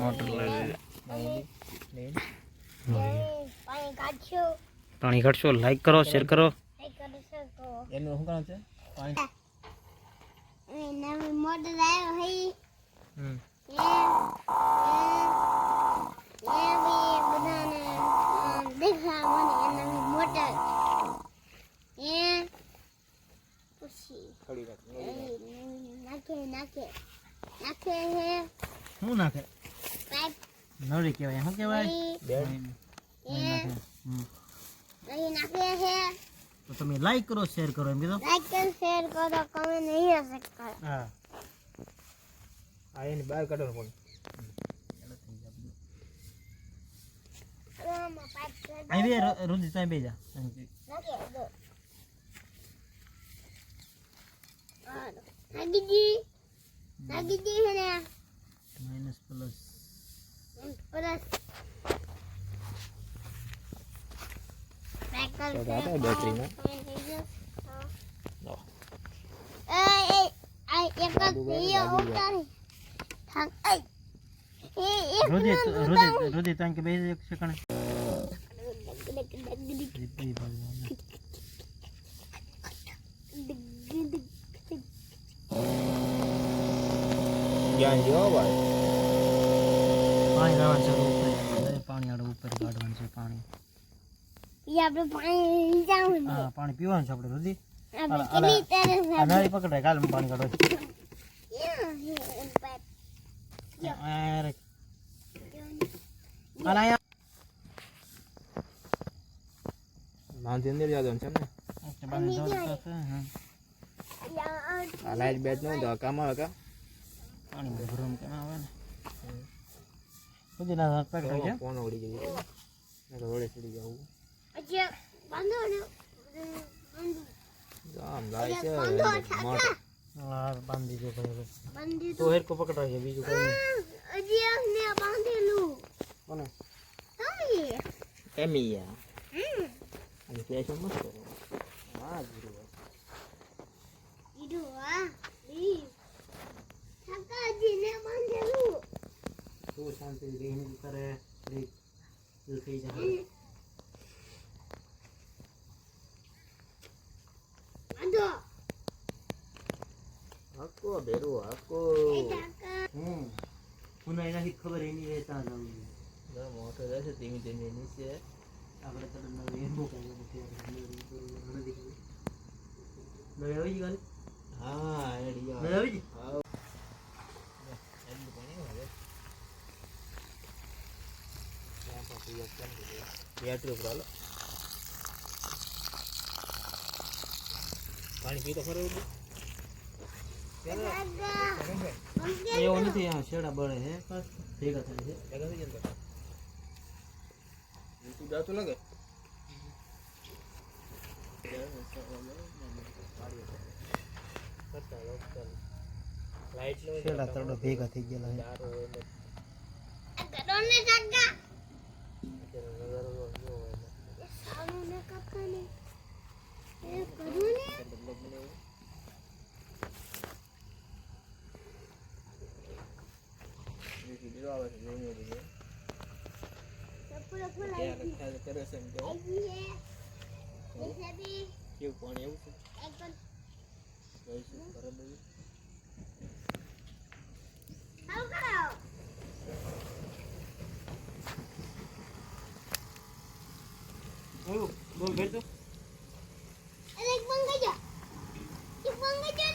Motor લઈ પાણી કાઢશો. લાઈક કરો, શેર કરો. એનું શું કામ છે પાણી નવી મોટર આવ્યો હે બધાને દેખાડવાની નવી મોટર પછી નાખે હે શું નાખે? પાઇપ નળી કહેવાય. શું કહેવાય? નાખે હે. તો તમે લાઈક કરો, શેર કરો. એમ કીધું. લાઈક કરો, શેર કરો, કમેન્ટ નહીં હશે કરો. હા, આ એની બહાર કાઢો પણ આમાં પાઇપ અહીં બે રુધિર ત્યાં બે જા. નાખે દો નાગી દી હે ને માઇનસ પ્લસ પ્લસ બેટરીમાં રુધિર ત્યાં કે બે સેકન્ડ. જ્ઞાન જો ભાઈ પાણી લાવવાનું છે ઉપર. પાણી આડું ઉપર કાઢવાનું છે. પાણી આપણે પાણી જાવું હા, પાણી પીવાનું છે આપણે. રુધિર આપણે કેટલી તરસ આ નળી પકડાય. કાલ પાણી કાઢો. માંધી અંદર જાદો છે ને આ લાઈટ બેટ નો તો કામ આવે કા પાણી ભરવાનું કેમ આવે ને? રુધિર ના પેકેટ છે. ફોન ઉડી ગયો ને તો રોડે ચડી જાવ અજે બાંધો આમ લાઈ છે મોટો હા, બાંધી દો ભાઈ. બાંધી તો હેરકો પકડાય છે. બીજું કઈ નહીં. અજે ને બાંધેલું કોને? તમે એમિયા અને પેશન મસ્ત હા જીરો ઈડો આ ઈ ઠાકાજી ને બાંધેલું તું શાંતિ રહીને કરે. દિલ થઈ જાય. બાંધો હકો બેરો હકો પુના એનાથી ખબર એની રહેતા જવું. મોટો રહેશે ધીમે ધીમે નીચે આપણે તો નવી એમ બોકાય નથી. નવી આવી ગઈ. હા એડિયા નવી આવી ગઈ. હા એમ પાણી આવે ત્યાં પછી એક કામ કરે બેટરી ઉપર હાલો પાણી પીતો ખરો એવો નથી. આ શેડા બળે હે બસ ભેગા થાય છે. ભેગા થઈ જાય તું જાતો લાગે લાઈટ નો શેડા તરડો ભેગા થઈ ગયેલા હે. ચારો ગડોને ઠાકા નજારો જો સારું ને કાકાને એ કરું ને વિડિયો આવે છે જોઈને વિડિયો પૂરા પૂરા આવી ખ્યાલ કરે છે એમ કે છે એસે બી કેવું પાણી એવું છે એક પણ જોઈશું બરાબર આવ કરાવ ઓલું બોલ ભેર તો એક બંગા જા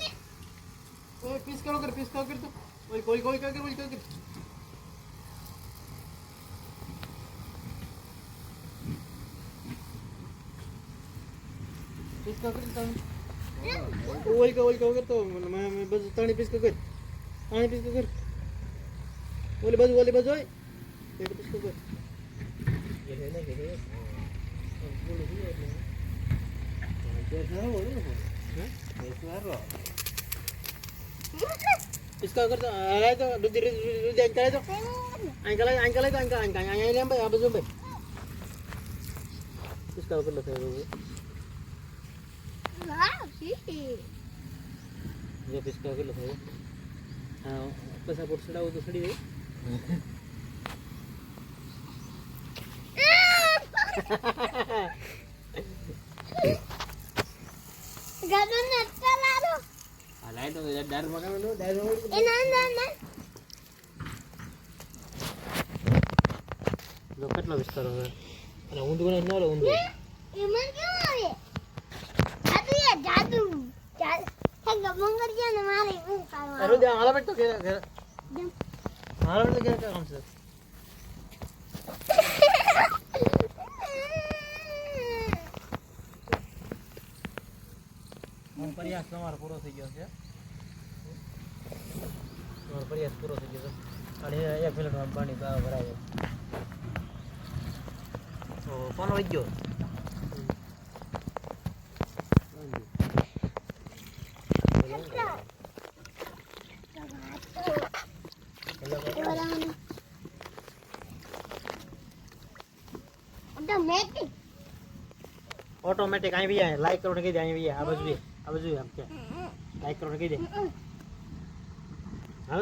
ને ઓય પીસ કરો કર તો ઓય કોઈ કર પીસ કરો તમે. ઓય કર તો मैं बस ताणी पीस कर पानी पीस कर ओले बाजू ओय एक पीस कर ये है ना कि बोलो भी है कैसा हो हैं कैसा रो इसका कर तो आया तो धीरे अंकल तो अंकल ले भाई अब जो भाई इसका कर लेते हैं वाह सी ये इसका कर लेते हैं हां સપોર્ટ ચડાવું તો ચડી જાય. ગાડો ને ચલાડો આ લાઈટ તો ડાર મગાવવાનો ડાર મગાવવાનો. એ ના ના ના જો કેટલો વિસ્તાર હવે અને ઊંધું ન લો ઊંધું એમાં કેમ આવે જાદુ એ જાદુ હે ગમંગર છે ને મારે હું કરવા અરે દે હાલા બેટ તો કે જમ. હાલા બેટ કે કામ છે હું પ્રયાસ તમારો પૂરો થઈ ગયો છે તમારો પ્રયાસ પૂરો થઈ ગયો છે અને 1 મિનિટમાં પાણી ભરાય તો કોનો રહી ગયો ઓટોમેટિક અહીં બી લાઈક કરો ને કહી દે અહીં બી આ બાજુ આમ કે લાઈક કરો ને કહી દે હવે